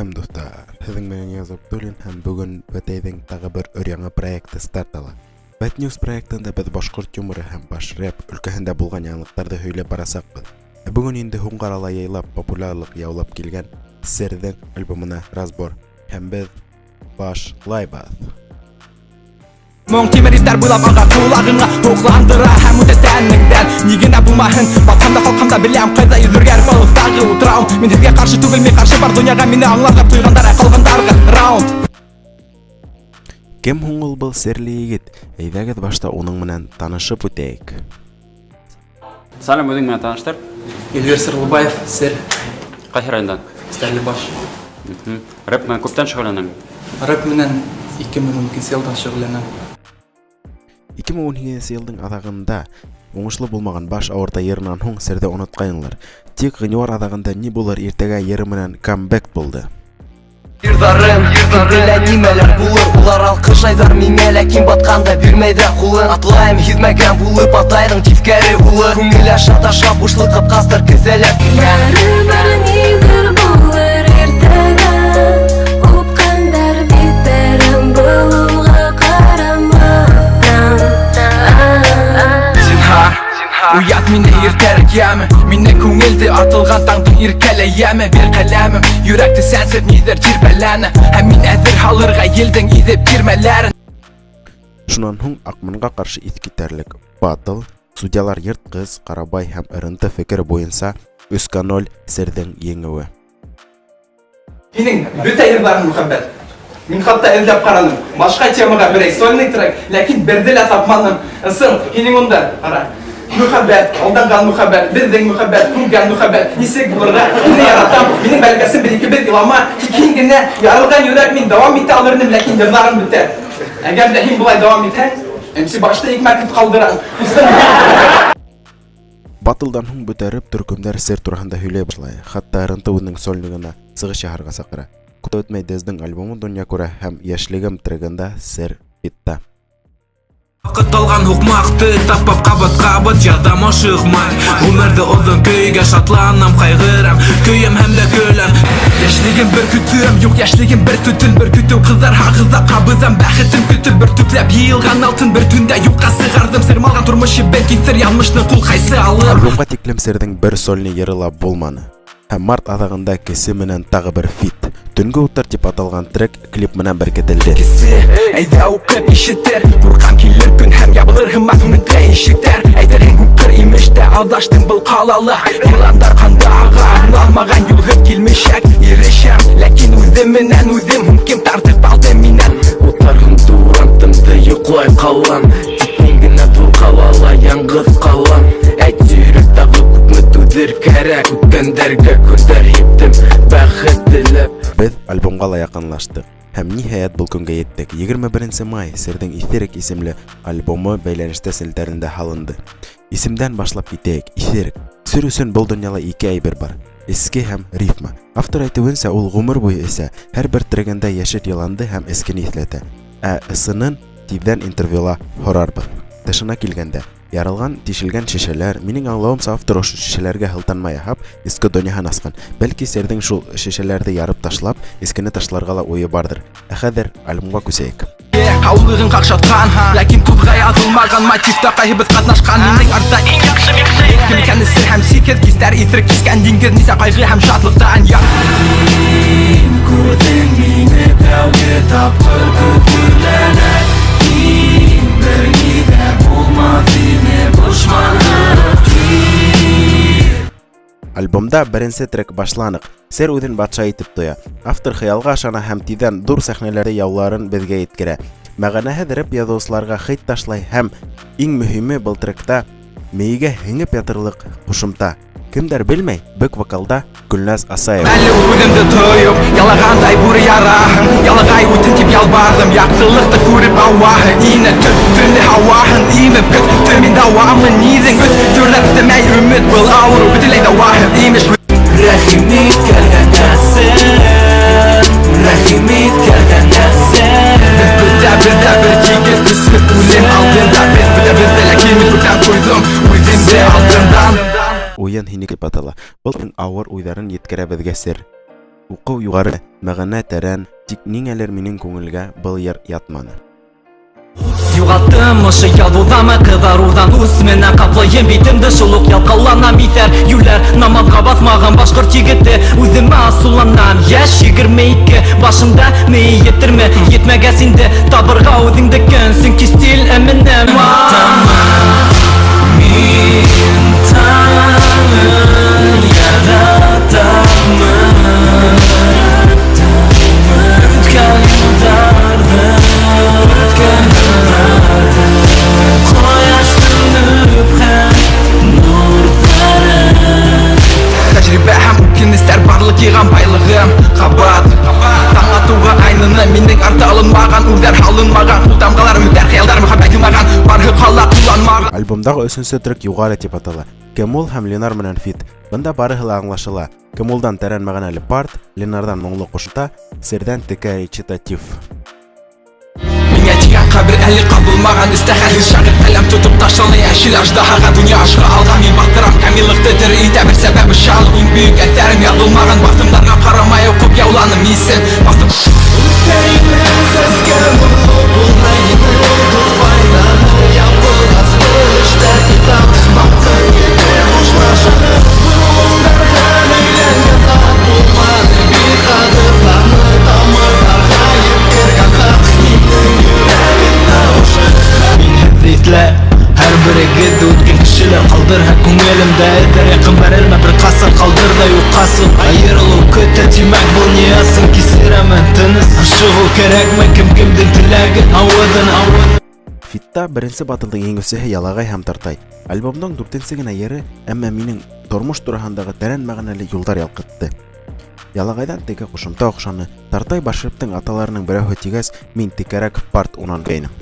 Сәлем достар, һеҙҙең менән Нияз Абдуллин һәм бөгөн бәтәйҙең тағы бер өр-яңы проекты старт ала. Бәт Ньюс проектында беҙ башҡорт юморы һәм баш рэп өлкәһендә булған яңылыҡтарҙы һөйләп барасаҡбыҙ. Бөгөн инде һуңғы арала яйлап популярлыҡ яулап килгән Серҙең альбомына разбор һәм беҙ башлайбыҙ. Моң тимериттер буйлап ага кулағыңа Оҡландыра һәм үтә тәнеңдән Ни генә булмаһын, батҡанда ҡалҡҡанда беләм ҡайҙа йөҙөргә балыҡтағы утрау Мин һеҙгә ҡаршы түгел, мин ҡаршы бар донъяға Мине аңларға туйғандар, ҡалғандарға раунд. Кем һуң ул был серле егет? Әйҙәгеҙ башта уның менән танышып үтәйек. Сәлем, үҙең менән таныштыр. Эльвир Сырлыбаев, Сер. Ҡайһы райондан? Стәрлебаш. Рэп менән күптән шөғөлләнәң? Рэп менән 2012 йылдан шөғөлләнәм. 2012 йылдың аҙағында уңышлы булмаған баш ауырта йырынан һуң Серҙе онотҡайнылар. Тик ғинуар аҙағында ни булыр иртәгә йыры менән камбэк булды. Йырҙарым, белә нимәләр булыр, улар алҡышлайҙар миңә, ләкин батҡанда бирмәйҙәр ҡулын. Атлайым һиҙмәгән булып, атайҙың тиҫкәре улы. Күңел аша бушлыҡ ҡапҡастыр кеҫәләп миңә. Барыбер ниҙер булыр иртәгә, упҡандар биттәрен булыуға ҡарамаҫтан. Зинһар, уят мине иртәрәк йәме. Мине күңелде атылған таңдың иркәлә йәме. Бер ҡәләмем, йөрәкте сәнсеп ниҙер тирбәләне. Һәм мин әҙер һалырға елдең иҙеп кирмәләрен. Шунан һуң Аҡманға ҡаршы иҫ китәрлек батыл, судьялар йыртҡыс, ҡарабай һәм ырынты фекер буйынса 3-0 Серҙең еңеүе. Һинең бөтә йырҙарың мөхәббәт. Мин хатта эҙләп ҡараным. Башҡа темаға берәй сольный трек, ләкин берҙе лә тапманым. Ысың, һинең унда, ҡара. Мөхәббәт, алданған мөхәббәт, беҙҙең мөхәббәт, күнгән мөхәббәт, нисек булырға? Һине яратам, минең бәлгәсем бер-ике-бер илама. Тик һин генә ярылған йөрәк мин дауам итә алыр инем, ләкин йырҙарым бөтә. Әгәр дә һин былай дауам итһәң, әмси башта икмәк итеп ҡалдырам. Батылдан һуң бөтәреп төркөмдәр Сер тураһында һөйләй башлай. Хатта ырынты үҙенең сольнигына сығыш яһарға саҡыра. Күп үтмәй Дездың альбомы донъя күрә һәм Йәшлегем трегында Сер хитта. Ваҡыт алған һуҡмаҡты тапап ҡабат-ҡабат ярҙам ашыҡмай. Ғүмерҙе оҙон көйгә шатланам, ҡайғырам, көйәм һәм дә көләм. Йәшлегем бер көтөм, юҡ йәшлегем бер төтөн, бер көтөү ҡыҙҙар һағыҙҙа ҡабыҙам, бәхетем көтөп бер төпләп йыйылған алтын бер төндә юҡҡа сығарҙым. Сырмалған тормошо бер киҫер яҙмышны ҡул ҡайсы алыр. Альбомға тиклем Серҙең бер сольный йыры ла булманы. Һәм март аҙағында Кесе менән тағы бер фит. Төнгө утар тип аталған трек клип менән беркетелде. Әйҙә уҡып ишетер, ҡурҡам килер көн һәм ябылыр һымаҡ үметкә ишектәр. Әйтерһең һуҡыр имештә алдаштың был ҡалала. Йыландар ҡанда аға, аңламаған юлһыҙ килмешәк. Ирешәм, ләкин үҙем менән үҙем кем тартып алды минән. Утарғым турантымды йоҡлай ҡалам. Тик мин генә ҙур ҡалала яңғыҙ ҡалам. Әйтсе йөрәк тағы күпме түҙер кәрәк. Үткәндәргә көндәр һиптем, бәхет теләп. Беҙ альбомға ла яҡынлаштык. Һәм ниһайәт был көнгә еттек. 21 май Серҙең Иҫерек исемле альбомы бәйләнештә селтәрендә һалынды. Исемдән башлап китәйек. Иҫерек. Сер өсөн был донъяла ике әйбер бар. Эске һәм рифма. Автор әйтеүенсә, ул ғүмер буйы эсә, һәр бер трегендә йәшел йыланды һәм эскене иҫләтә. Ә ысынын тиҙҙән интервьюла һорарбыҙ. Тышына килгәндә, ярылған, тишелгән шешәләр, минең аңлауымса автор ошо шешәләргә һылтанма яһап, эске донъяһын асҡан. Бәлки Серҙең шул шешәләрҙе ярып ташлап, эскене ташларға ла уйы бардыр. Ә хәҙер альбомға күсәйек. Һаулығын ҡаҡшатҡан, ләкин туҙға яҙылмаған мотивта ҡайһыбыҙ ҡатнашҡан. Минең артта иң яҡшы миксер, кем икәне сер һәм сикер, кистәр иҫерек кискән диңгеҙ, нисә ҡайғы һәм шатлыҡтан яҡ. Күрҙең мине тәүге тапҡыр көтөләнә. Бер ни ҙә булмаҫ ине дошманлыҡ. Альбомда беренсе трек башланыҡ. Сер үҙен батша итеп тоя. Автор хыялға ашана һәм тиҙҙән ҙур сәхнәләрҙе яуларын беҙгә еткерә. Мәғәнәһеҙ рэп яҙыусыларға хит ташлай һәм иң мөһиме был тректа мейегә һеңеп ятырлыҡ ҡушымта. Кемдәр белмәй, бэк-вокалда Гөлназ Асаева. Әле үҙемде тойоп, ялағандай бүре яраһын, ялағай үтен тип ялбарҙым, яҡтылыҡты күреп ауаһын, ине төттөне һауаһын, имеп көттө мин дауамын, ниҙең бөттөрәптемәй өмөт был ауырыу бөтөнләй дауаһын, имеш. Рәхим ит кәргәнәсен, рәхим ит кәргәнәсен. Беҙҙә бер егет көслөк үлем алдында, беҙҙә ләкин мин күптән ҡуйҙым үҙемде алдымдан. Уйын һинеке батала. Был ауыр уйҙарын еткерә беҙгә Сер. Уқу югары, мәгънә тәрән, тик ниңәлер минең күңелгә был йыр ятманы. Юғаттым ошо ялдудамы кыҙаруҙан үс менән ҡаплайым битемде шул ук ялҡауланам иҫәр йүләр намаҙға баҫмаған башҡорт егете үҙемә асыуланам йәш 22 башында мейе етерме етмәгәс инде табырға үҙеңде көн сөнки стиль Eminem мин таңын яратамын үткән йылдарҙы Тәжрибә һәм үкенестәр барлык йыйган байлыгым Кабат таң атуга айныны минең арты алынмаган үрҙәр һалынмаган ул тамгалар үтәр хыялдар мөхәббәт йылмаган барһы ҡала ҡулланмаган Альбомдағы 3-нче трек югары дип атала. Кем ул һәм Ленар менән фит. Бында барыһы ла аңлашыла. Кем улдан тәрән мәгънәле парт, Ленардан моңлы ҡушта, Сердән текә речитатив. Миңә тигән ҡәбер әле ҡабылмаған Истәхәл шағир ҡәләм тотоп ташланы Йәшел аждаһаға донъя ашҡа алған Мин баҡтырам камиллыҡты тере итә бер сәбәбе шал Иң бөйөк әҫәрем яҙылмаған Баҫымдарға ҡарамай уҡып яуланым исем Баҫым Һәр берегеҙ үткән кешеләр ҡалдырһа күңелемдә эҙҙәр яҡын бәрелмә бер ҡасан ҡалдыр ҙа юҡҡасың айырылыу көтә тимәк был не ясын кисерәмен тыныс ашығыу кәрәкме кем-кемдең теләген ауыҙына Фитта беренсе батылдың еңеүсеһе Ялагай һәм Тартай. Альбомдың 4-нче генә йыры, әммә минең тормош тураһындағы тәрән мәғәнәле юлдар ялҡытты. Ялагайдан теге ҡушымта оҡшаны. Тартай башҡорттың аталарының берәүһе тигәс, мин текәрәк парт унан-гәйнем.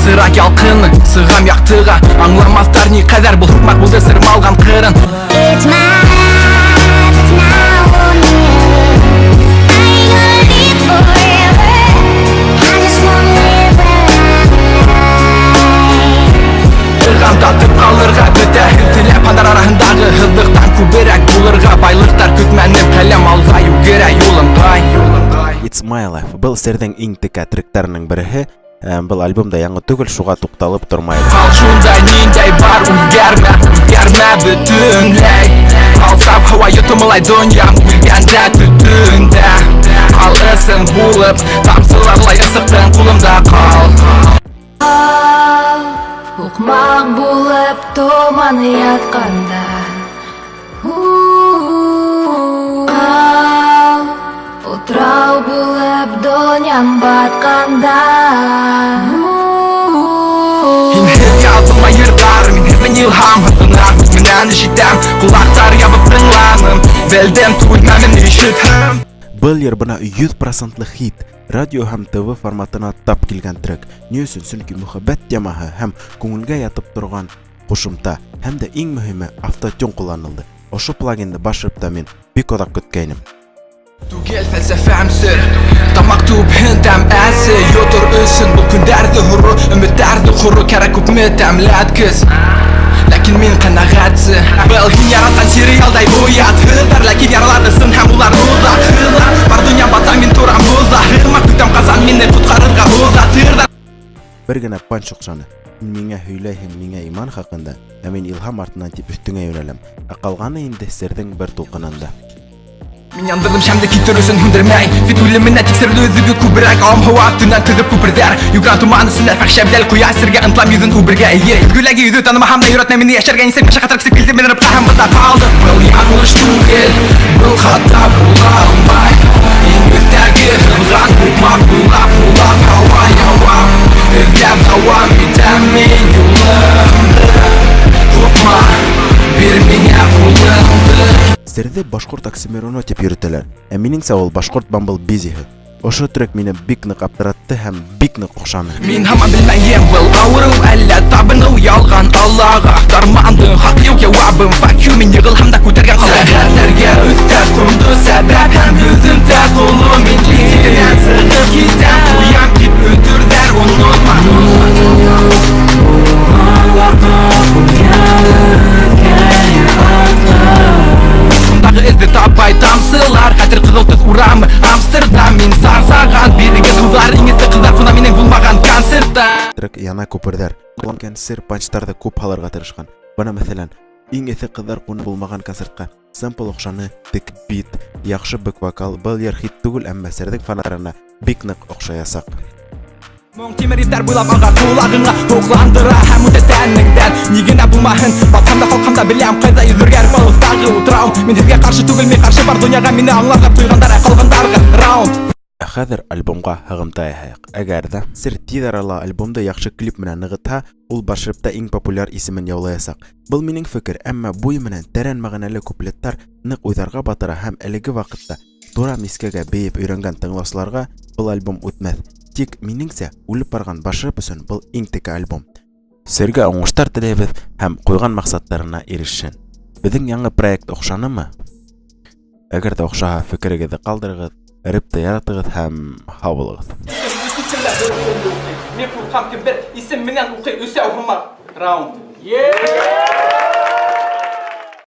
Сыра ялҡыны, сығам яҡтыға Аңламаҫтар ни ҡәҙәр был һуҡмаҡ булды сырмалған ҡырын It's my life, it's now or never. I ain't gonna live forever. I just wanna live right. Ырғам татып ҡалырға бөтәһен теләп Һандар араһындағы һыҙлыҡтан күберәк булырға Байлыҡтар көтмәнем ҡәләм алға йүгерә юлымға It's My Life. Был Сердең иң текә тректәренең береһе. Был альбомда яңы түгел, шуға туҡталып тормайбыҙ. Ҡал шундай ниндәй бар үҙгәрмә бөтөнләй Ҡалсап һауа йотомлай донъям үлгәндә төтөндә Ҡал ысын булып, тамсыларлай ысыҡтың ҡулымда ҡал Һуҡмаҡ булып томаны ятҡанда Утрау булып донъям батҡанда Һинһеҙ яҙылма йырҙар, минһеҙ илһам һыҙына Күҙ менән ишетәм, ҡолаҡтар ябып тыңланым Белдем түгелмәмен ишетһәм Был йыр бына 100% хит. Радио һәм ТВ форматына тап килгән трек. Ни өсөн? Сөнки мөхәббәт темаһы һәм күңелгә ятып торган ҡушымта һәм дә иң мөһиме автотюн ҡулланылды. Ошо плагинды башырып та мин бик оҙаҡ көткәйнем. Түгел фәлсәфәм сер Тамаҡ түбһен тәм әсе Йотор өсөн был көндәрҙе һоро Өмөттәрҙе ҡоро кәрәк күпме тәмләткес Ләкин мин ҡәнәғәтсе Был һин яратҡан сериалдай буятһыҙҙар Ләкин яралар ысын һәм улар уҙаһыҙҙар Бар донъя бата мин торам уҙаһыҙма Көтәм ҡасан мине ҡотҡарырға уҙатырҙар Бер генә панч оҡшаны. Миңә һөйләйһең миңә иман хаҡында, ә мин илһам артынан тип өҫтөңә йүнәләм. Ә ҡалғаны инде серҙең бер тулҡынында. Мин яндырдым шәмде китер өсөн һүндермәй Фит үлеменә тиксерде өҙөгө күберәк Алам һауа аҫтынан төҙөп күперҙәр Югран туман өсөндә фәхшә бдәл ҡуя Сергә ынтлам йөҙөн үбергә эйе Гүләге йөҙө танымаһам да йөрәтмә мине йәшәргә Нисек мәшәҡәт рәксеп килде мен рыбҡа һәм бында ҡалдым Был яңылыш түгел, был хата була алмай Иң өҫтәге һынған һуҡмаҡ буйлап һауа яуам Эҙләп дауам итәм мин юлымды Ҡурҡма, бир миңә ҡулыңды Серҙе башҡорт оксимироны тип йөрөтәләр, ә минеңсә ул башҡорт бамбл бизиһы. Ошо трек мине бик ныҡ аптыратты һәм бик ныҡ оҡшаны. Мин һаман белмәйем, был ауырыу әллә табыныу ялған Аллаға Дармандың хаҡ юҡ яуабым Fuck you, мин йығылһам да күтәргән ҡалам Сәғәттәргә өҫтәр ҡунды сәбәп һәм йөҙөмдә ҡоло Мин лириканан сығып китәм Ҡуям тип өтөрҙәр онотма Ҡулаларҙа ҡуялы кәйе артта саундтрек яна күперҙәр, ҡулланған сер панчтарҙы күп һалырға тырышҡан. Бына мәҫәлән, иң эҫе ҡыҙҙар ҡуны булмаған концертҡа сампл оҡшаны, тек бит, яҡшы бэк-вокал, был йыр хит түгел, әммә серҙең фанаттарына бик ныҡ оҡшаясаҡ. Моң тимер иптәр буйлап ага ҡолағыңа һоҡландыра һәм үтә тәнеңдән. Ни генә булмаһын, батҡанда ҡалҡҡанда беләм ҡайҙа йөҙөргә балыҡтағы утрау. Мин һеҙгә ҡаршы түгел, мин ҡаршы бар донъяға мине аңларға туйғандар, ҡалғандарғы раунд. Ә хәҙер альбомға һығымта яһайыҡ. Әгәр ҙә сер тиҙ арала альбомды яҡшы клип менән нығытһа, ул башрыпта иң популяр исемен яулаясаҡ. Был минең фекер, әммә буй менән тәрән мәғәнәле куплеттар ныҡ уйҙарға батыра һәм әлеге ваҡытта тура мискәгә бейеп өйрәнгән тыңлаусыларға был альбом үтмәҫ. Тик минеңсә, үлеп барған башрып өсөн был иң теге альбом. Сергә уңыштар теләйбеҙ һәм ҡуйған маҡсаттарына ирешһен. Беҙҙең яңы проект оҡшанымы? Әгәр ҙә оҡшаһа, фекерегеҙҙе ҡалдырығыҙ, репты яратығыҙ һәм һау булығыҙ. Мен ҡурҡам ки бер исем менән уҡый өсәү һымаҡ раунд.